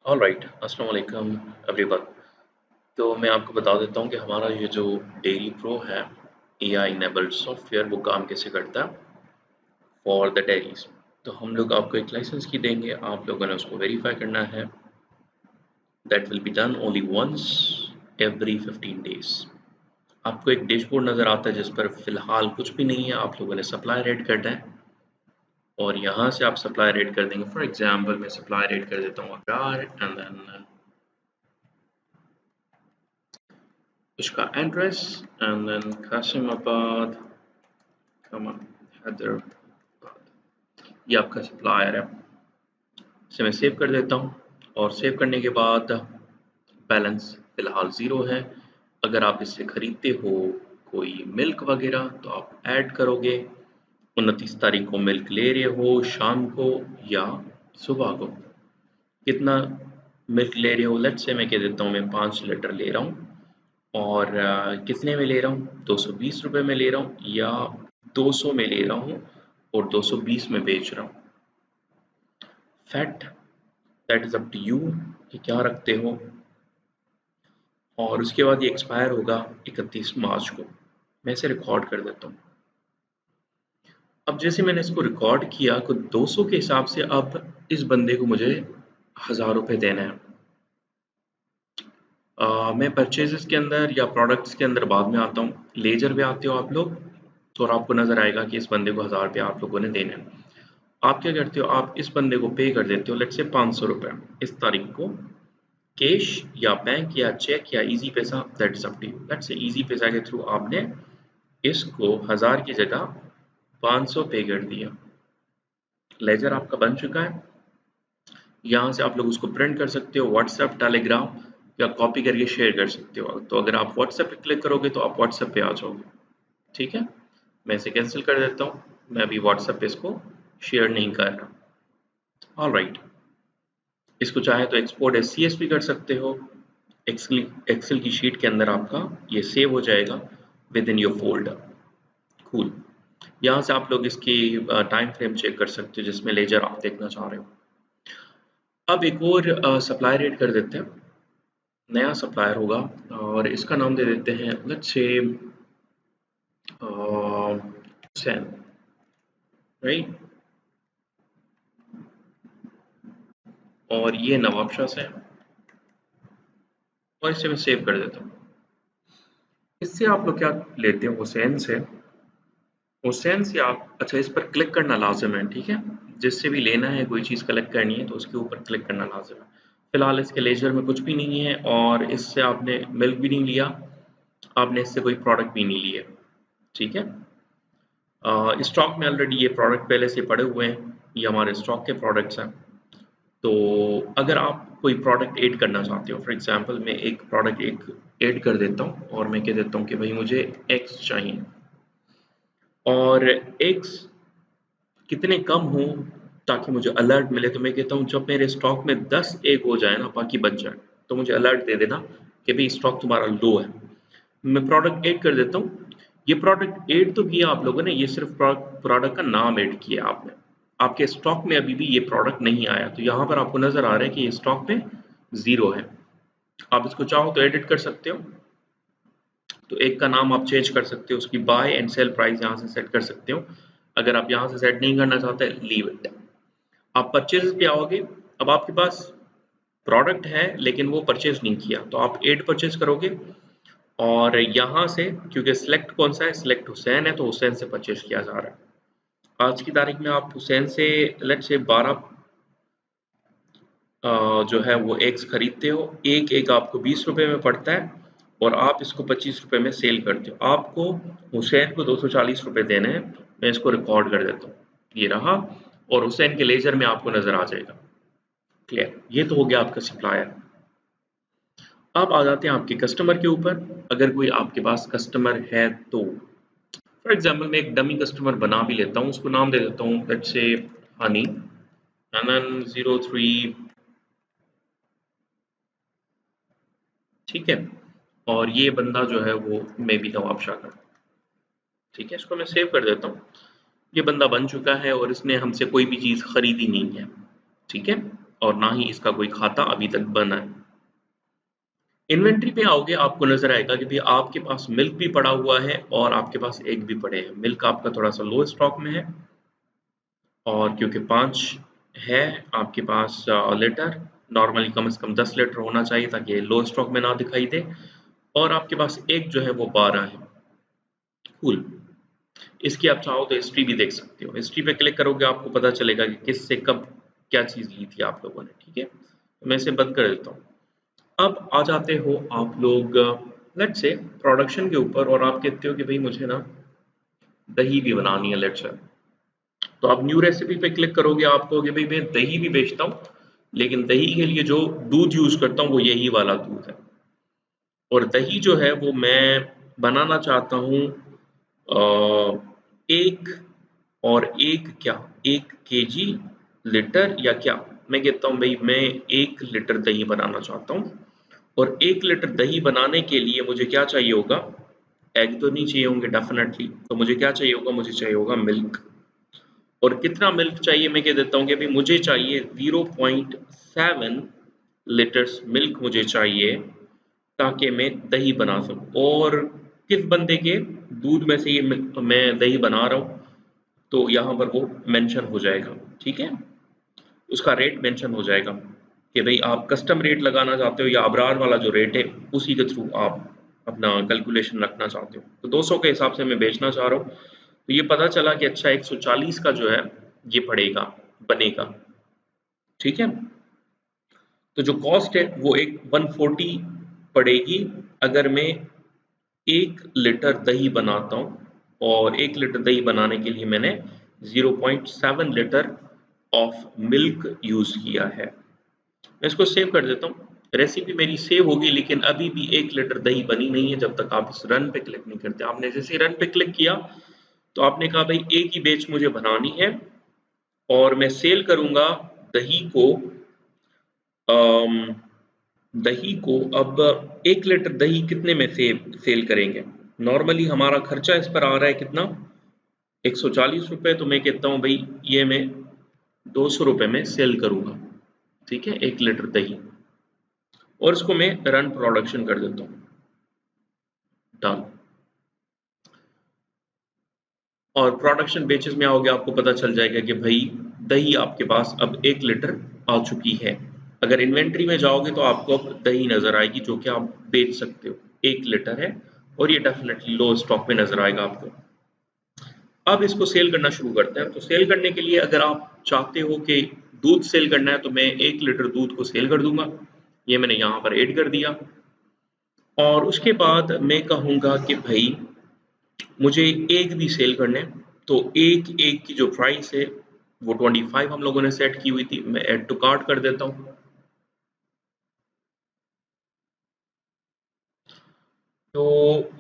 All right, अस्सलाम वालेकुम everyone. तो मैं आपको बता देता हूँ कि हमारा ये जो डेयरी प्रो है एआई इनेबल्ड सॉफ्टवेयर वो काम कैसे करता है फॉर द डेयरीज। तो हम लोग आपको एक लाइसेंस की देंगे, आप लोगों ने उसको वेरीफाई करना है। That will be done only once every 15 days. आपको एक डैशबोर्ड नज़र आता है जिस पर फिलहाल कुछ भी नहीं है, आप लोगों ने सप्लाई रेट करना है और यहाँ से आप सप्लाई रेट कर देंगे। फॉर एग्जाम्पल मैं सप्लाई रेट कर देता हूँ अगार एंड देन उसका address and then Kasimabad, Hyderabad. ये आपका सप्लायर है। इसे मैं सेव कर देता हूँ और सेव करने के बाद बैलेंस फ़िलहाल ज़ीरो है। अगर आप इससे ख़रीदते हो कोई मिल्क वगैरह तो आप ऐड करोगे। 29 तारीख को मिल्क ले रहे हो, शाम को या सुबह को। कितना मिल्क ले रहे हो? लेट्स से मैं कह देता हूँ मैं 5 लीटर ले रहा हूँ और कितने में ले रहा हूँ? 220 रुपए में ले रहा हूँ या 200 में ले रहा हूँ और 220 में बेच रहा हूँ। Fat that is up to you कि क्या रखते हो। और उसके बाद ये एक्सपायर होगा 31 मार्च को। मैं इसे रिकॉर्ड कर देता हूँ। अब जैसे मैंने इसको रिकॉर्ड किया तो 200 के हिसाब से अब इस बंदे को मुझे 1000 रुपये देना है। मैं परचेजेस के अंदर या प्रोडक्ट्स के अंदर बाद में आता हूँ। लेजर पे आते हो आप लोग तो और आपको नज़र आएगा कि इस बंदे को 1000 रुपये आप लोगों ने देने हैं। आप क्या करते हो, आप इस बंदे को पे कर देते हो लेट्स से 500 रुपये इस तारीख को, कैश या बैंक या चेक या Easypaisa, that's up to you. Let's say Easypaisa के थ्रू आपने इसको 1000 की जगह 500 पे कर दिया। लेजर आपका बन चुका है। यहाँ से आप लोग उसको प्रिंट कर सकते हो, व्हाट्सएप, टेलीग्राम या कॉपी करके शेयर कर सकते हो। तो अगर आप व्हाट्सएप पे क्लिक करोगे तो आप व्हाट्सएप पे आ जाओगे। ठीक है, मैं इसे कैंसिल कर देता हूँ। मैं अभी व्हाट्सएप पे इसको शेयर नहीं कर रहा। ऑल राइट, इसको चाहे तो एक्सपोर्ट एस सी एस भी कर सकते हो। एक्सेल की शीट के अंदर आपका ये सेव हो जाएगा with in your folder. Cool. यहाँ से आप लोग इसकी टाइम फ्रेम चेक कर सकते हो जिसमें लेजर आप देखना चाह रहे हो। अब एक और सप्लाई रेट कर देते हैं। नया सप्लायर होगा और इसका नाम दे देते हैं लेट्स से हुसैन, राइट। और ये नवाबशाह से है और इसे मैं सेव कर देता हूँ। इससे आप लोग क्या लेते हो? हुसैन से आप अच्छा इस पर क्लिक करना लाजिम है, ठीक है। जिससे भी लेना है, कोई चीज़ कलेक्ट करनी है तो उसके ऊपर क्लिक करना लाजिम है। फिलहाल इसके लेजर में कुछ भी नहीं है और इससे आपने मिल्क भी नहीं लिया, आपने इससे कोई प्रोडक्ट भी नहीं लिए, ठीक है। स्टॉक में ऑलरेडी ये प्रोडक्ट पहले से पड़े हुए हैं, ये हमारे स्टॉक के प्रोडक्ट्स हैं। तो अगर आप कोई प्रोडक्ट ऐड करना चाहते हो, फॉर एग्जांपल मैं एक प्रोडक्ट एक ऐड कर देता हूँ और मैं कह देता हूँ कि भाई मुझे एक्स चाहिए और एक्स कितने कम हो ताकि मुझे अलर्ट मिले। तो मैं कहता हूँ जब मेरे स्टॉक में 10 एग हो जाए ना, बाकी बच जाए, तो मुझे अलर्ट दे देना कि भाई स्टॉक तुम्हारा लो है। मैं प्रोडक्ट ऐड कर देता हूँ। ये प्रोडक्ट ऐड तो किया आप लोगों ने, ये सिर्फ प्रोडक्ट का नाम ऐड किया आपने। आपके स्टॉक में अभी भी ये प्रोडक्ट नहीं आया, तो यहाँ पर आपको नजर आ रहा है कि ये स्टॉक में ज़ीरो है। आप इसको चाहो तो एडिट कर सकते हो। तो एक का नाम आप चेंज कर सकते हो, उसकी बाय एंड सेल प्राइस यहाँ से सेट कर सकते हो। अगर आप यहाँ से सेट नहीं करना चाहते, लीव इट। आप परचेज पे आओगे। अब आपके पास प्रोडक्ट है लेकिन वो परचेज नहीं किया, तो आप एड परचेज करोगे और यहाँ से क्योंकि सिलेक्ट कौन सा है, सिलेक्ट हुसैन है, तो हुसैन से परचेज किया जा रहा है। आज की तारीख में आप हुसैन से लेट से 12 जो है वो एग्स खरीदते हो। एक एग आपको 20 रुपए में पड़ता है और आप इसको 25 रुपए में सेल करते हो। आपको हुसैन को 240 रुपए देने हैं। मैं इसको रिकॉर्ड कर देता हूँ, ये रहा और हुसैन के लेजर में आपको नजर आ जाएगा। क्लियर, ये तो हो गया आपका सप्लायर। अब आ जाते हैं आपके कस्टमर के ऊपर। अगर कोई आपके पास कस्टमर है तो फॉर एग्जाम्पल मैं एक डमी कस्टमर बना भी लेता हूँ, उसको नाम दे देता हूँ लेट्स से हनी हनन 03, ठीक है। और ये बंदा जो है वो मे बी नवाबशाह का, ठीक है। इसको मैं सेव कर देता हूँ। ये बंदा बन चुका है और इसने हमसे कोई भी चीज़ खरीदी नहीं है, ठीक है। और ना ही इसका कोई खाता अभी तक बना है। इन्वेंट्री पे आओगे, आपको नजर आएगा कि भाई आपके पास मिल्क भी पड़ा हुआ है और आपके पास एग भी पड़े हैं। मिल्क आपका थोड़ा सा लो स्टॉक में है, और क्योंकि 5 है आपके पास लीटर, नॉर्मली कम से कम 10 लीटर होना चाहिए ताकि लो स्टॉक में ना दिखाई दे। और आपके पास एग जो है वो 12 है। कूल। इसकी आप चाहो तो हिस्ट्री भी देख सकते हो। हिस्ट्री पे क्लिक करोगे आपको पता चलेगा कि किससे कब क्या चीज़ ली थी आप लोगों ने। ठीक है, तो मैं इसे बंद कर देता हूँ। अब आ जाते हो आप लोग लेट्स से प्रोडक्शन के ऊपर, और आप कहते हो कि भाई मुझे ना दही भी बनानी है लेट्स से। तो आप न्यू रेसिपी पे क्लिक करोगे, आप कहोगे भाई मैं दही भी बेचता हूँ, लेकिन दही के लिए जो दूध यूज करता हूँ वो यही वाला दूध है। और दही जो है वो मैं बनाना चाहता हूँ एक, और एक क्या, 1 केजी लीटर या क्या। मैं कहता हूँ भाई मैं 1 लीटर दही बनाना चाहता हूँ। और 1 लीटर दही बनाने के लिए मुझे क्या चाहिए होगा, एग तो नहीं चाहिए होंगे डेफिनेटली, तो मुझे क्या चाहिए होगा, मुझे चाहिए होगा मिल्क। और कितना मिल्क चाहिए, मैं कह देता हूँ कि भाई मुझे चाहिए 0.7 लीटर्स मिल्क मुझे चाहिए, ताकि मैं दही बना सकूँ। और किस बंदे के दूध में से ये मैं दही बना रहा हूँ, तो यहाँ पर वो मेंशन हो जाएगा। ठीक है, उसका रेट मेंशन हो जाएगा कि भाई आप कस्टम रेट लगाना चाहते हो या अबरार वाला जो रेट है उसी के थ्रू आप अपना कैलकुलेशन रखना चाहते हो। तो 200 के हिसाब से मैं बेचना चाह रहा हूँ, तो ये पता चला कि अच्छा 140 का जो है ये पड़ेगा, बनेगा। ठीक है, तो जो कॉस्ट है वो एक 140 पड़ेगी अगर मैं 1 लीटर दही बनाता हूँ। और 1 लीटर दही बनाने के लिए मैंने 0.7 लीटर ऑफ मिल्क यूज किया है। मैं इसको सेव कर देता हूँ। रेसिपी मेरी सेव होगी, लेकिन अभी भी 1 लीटर दही बनी नहीं है जब तक आप इस रन पे क्लिक नहीं करते। आपने जैसे ही रन पे क्लिक किया तो आपने कहा भाई एक ही बैच मुझे बनानी है, और मैं सेल करूंगा दही को। अम, दही को अब 1 लीटर दही कितने में सेल करेंगे। नॉर्मली हमारा खर्चा इस पर आ रहा है कितना, 140 रुपए। तो मैं कहता हूँ भाई ये मैं 200 रुपए में सेल करूंगा। ठीक है, 1 लीटर दही, और इसको मैं रन प्रोडक्शन कर देता हूँ, डन। और प्रोडक्शन बेचेस में आओगे, आपको पता चल जाएगा कि भाई दही आपके पास अब 1 लीटर आ चुकी है। अगर इन्वेंट्री में जाओगे तो आपको अब दही नजर आएगी जो कि आप बेच सकते हो, 1 लीटर है, और ये डेफिनेटली लो स्टॉक में नजर आएगा आपको। अब इसको सेल करना शुरू करते हैं। तो सेल करने के लिए अगर आप चाहते हो कि दूध सेल करना है, तो मैं 1 लीटर दूध को सेल कर दूंगा। ये मैंने यहाँ पर ऐड कर दिया। और उसके बाद मैं कहूँगा कि भाई मुझे एक भी सेल करने हैं, तो एक एक की जो प्राइस है वो 25 हम लोगों ने सेट की हुई थी। मैं ऐड टू कार्ट कर देता हूँ। तो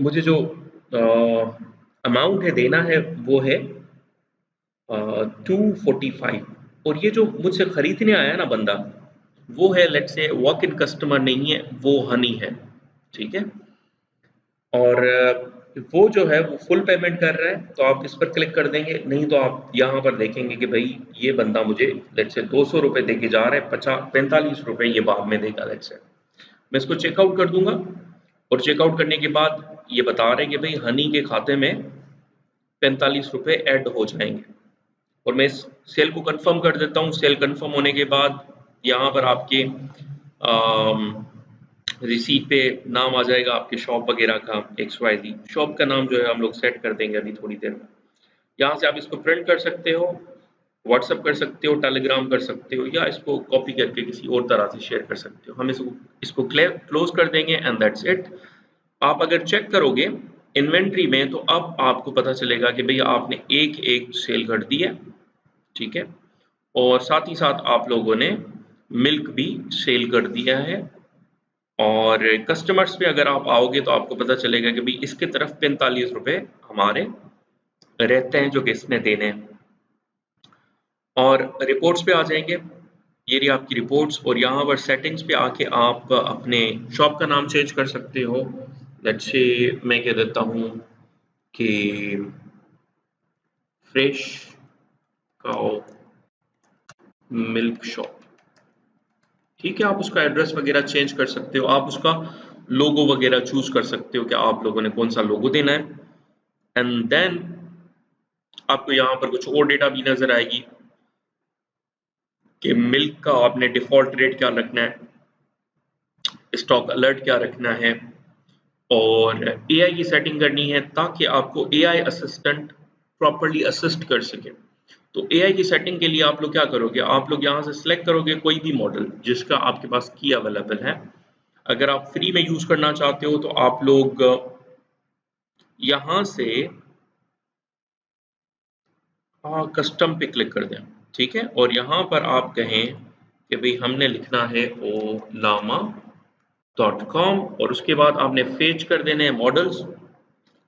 मुझे जो अमाउंट है देना है वो है 245। और ये जो मुझसे खरीदने आया ना बंदा, वो है let's say walk in customer नहीं है, वो हनी है। ठीक है, और वो जो है वो फुल पेमेंट कर रहा है, तो आप इस पर क्लिक कर देंगे। नहीं तो आप यहाँ पर देखेंगे कि भाई ये बंदा मुझे लेट्स से 200 रुपये दे के जा रहा है, 45 रुपये ये बाद में देगा लेट्स से। मैं इसको चेकआउट कर दूंगा, और चेकआउट करने के बाद ये बता रहे हैं कि भाई हनी के खाते में 45 रुपये ऐड हो जाएंगे। और मैं इस सेल को कंफर्म कर देता हूँ। सेल कंफर्म होने के बाद यहाँ पर आपके रिसीट पे नाम आ जाएगा आपके शॉप वगैरह का, XYZ शॉप का नाम जो है हम लोग सेट कर देंगे अभी थोड़ी देर में। यहाँ से आप इसको प्रिंट कर सकते हो, व्हाट्सअप कर सकते हो, टेलीग्राम कर सकते हो, या इसको कॉपी करके किसी और तरह से शेयर कर सकते हो। हम इसको क्लोज कर देंगे एंड दैट्स इट। आप अगर चेक करोगे इन्वेंट्री में, तो अब आपको पता चलेगा कि भैया आपने एक एक सेल कर दी है। ठीक है, और साथ ही साथ आप लोगों ने मिल्क भी सेल कर दिया है। और कस्टमर्स पे अगर आप आओगे तो आपको पता चलेगा कि भाई इसके तरफ 45 रुपए हमारे रहते हैं जो कि इसने देने हैं। और रिपोर्ट्स पे आ जाएंगे, ये रही आपकी रिपोर्ट्स। और यहाँ पर सेटिंग्स पे आके आप अपने शॉप का नाम चेंज कर सकते हो। लेट्स से मैं कह देता हूँ कि फ्रेश काउ मिल्क शॉप। ठीक है, आप उसका एड्रेस वगैरह चेंज कर सकते हो, आप उसका लोगो वगैरह चूज कर सकते हो कि आप लोगों ने कौन सा लोगो देना है। एंड देन आपको यहाँ पर कुछ और डेटा भी नजर आएगी कि मिल्क का आपने डिफॉल्ट रेट क्या रखना है, स्टॉक अलर्ट क्या रखना है, और एआई की सेटिंग करनी है ताकि आपको एआई असिस्टेंट प्रॉपरली असिस्ट कर सके। तो एआई की सेटिंग के लिए आप लोग क्या करोगे, आप लोग यहाँ से सिलेक्ट करोगे कोई भी मॉडल जिसका आपके पास की अवेलेबल है। अगर आप फ्री में यूज करना चाहते हो तो आप लोग यहाँ से कस्टम पे क्लिक कर दें, ठीक है, और यहाँ पर आप कहें कि भाई हमने लिखना है olama.com और उसके बाद आपने फेच कर देने हैं मॉडल्स।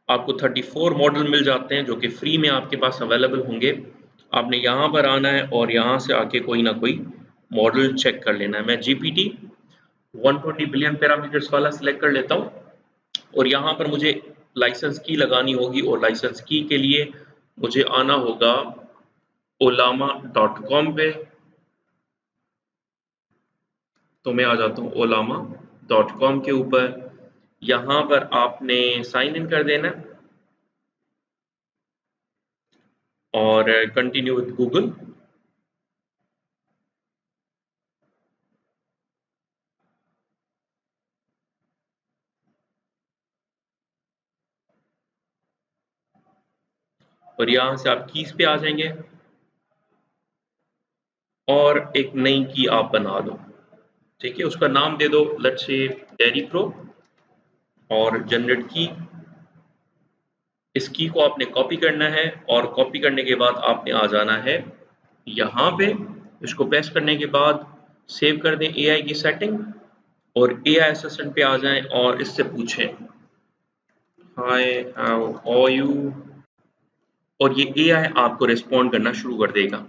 आपको 34 मॉडल मिल जाते हैं जो कि फ्री में आपके पास अवेलेबल होंगे। आपने यहाँ पर आना है और यहाँ से आके कोई ना कोई मॉडल चेक कर लेना है। मैं GPT 120 बिलियन पैरामीटर्स वाला सिलेक्ट कर लेता हूँ और यहाँ पर मुझे लाइसेंस की लगानी होगी और लाइसेंस की के लिए मुझे आना होगा olama.com पे। तो मैं आ जाता हूँ olama.com के ऊपर। यहाँ पर आपने साइन इन कर देना और कंटिन्यू विद गूगल। और यहाँ से आप कीज पे आ जाएंगे और एक नई की आप बना दो, ठीक है, उसका नाम दे दो लेट्स से डेरी प्रो और जनरेट की। इस की को आपने कॉपी करना है और कॉपी करने के बाद आपने आ जाना है यहाँ पे। इसको प्रेस करने के बाद सेव कर दें एआई की सेटिंग और एआई असिस्टेंट पे आ जाएं और इससे पूछें हाय हाउ आर यू, और ये एआई आपको रिस्पॉन्ड करना शुरू कर देगा।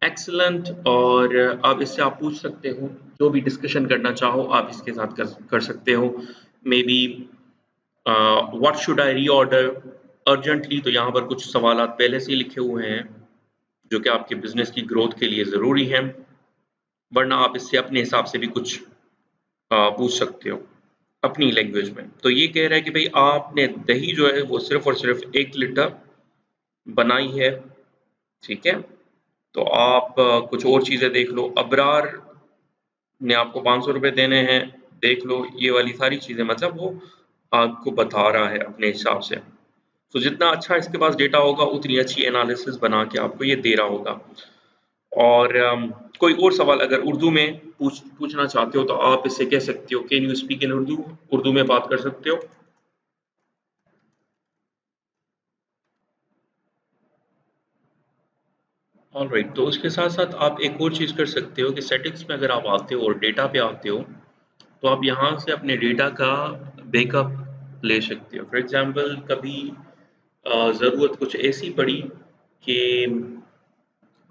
एक्सीलेंट। और अब इससे आप पूछ सकते हो जो भी डिस्कशन करना चाहो आप इसके साथ कर सकते हो। May be what should I री ऑर्डर अर्जेंटली, तो यहाँ पर कुछ सवाल पहले से ही लिखे हुए हैं जो कि आपके बिजनेस की ग्रोथ के लिए ज़रूरी हैं, वरना आप इससे अपने हिसाब से भी कुछ पूछ सकते हो अपनी लैंग्वेज में। तो ये कह रहा है कि भाई आपने दही जो है वो सिर्फ और सिर्फ 1 लीटर बनाई है, ठीक है, तो आप कुछ और चीज़ें देख लो। अबरार ने आपको 500 रुपये देने हैं, देख लो ये वाली सारी चीज़ें, मतलब वो आपको बता रहा है अपने हिसाब से। तो जितना अच्छा इसके पास डेटा होगा उतनी अच्छी एनालिसिस बना के आपको ये दे रहा होगा। और कोई और सवाल अगर उर्दू में पूछना चाहते हो तो आप इससे कह सकते हो can you speak in Urdu, Urdu में बात कर सकते हो। ऑलराइट, तो उसके साथ साथ आप एक और चीज़ कर सकते हो कि सेटिंग्स में अगर आप आते हो और डेटा पे आते हो तो आप यहाँ से अपने डेटा का बैकअप ले सकते हो। फॉर एग्जांपल कभी ज़रूरत कुछ ऐसी पड़ी कि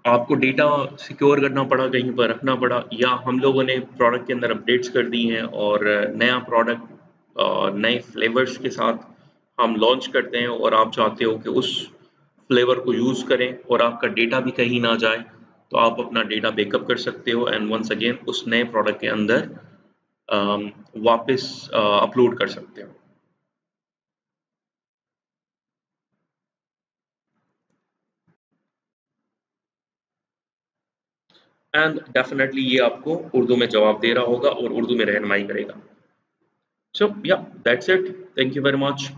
आपको डेटा सिक्योर करना पड़ा, कहीं पर रखना पड़ा, या हम लोगों ने प्रोडक्ट के अंदर अपडेट्स कर दी हैं और नया प्रोडक्ट नए फ्लेवर्स के साथ हम लॉन्च करते हैं और आप चाहते हो कि उस फ्लेवर को यूज़ करें और आपका डेटा भी कहीं ना जाए, तो आप अपना डेटा बैकअप कर सकते हो एंड वंस अगेन उस नए प्रोडक्ट के अंदर वापस अपलोड कर सकते हो। एंड डेफिनेटली ये आपको उर्दू में जवाब दे रहा होगा और उर्दू में रहनुमाई करेगा। सो या that's it, thank you very much.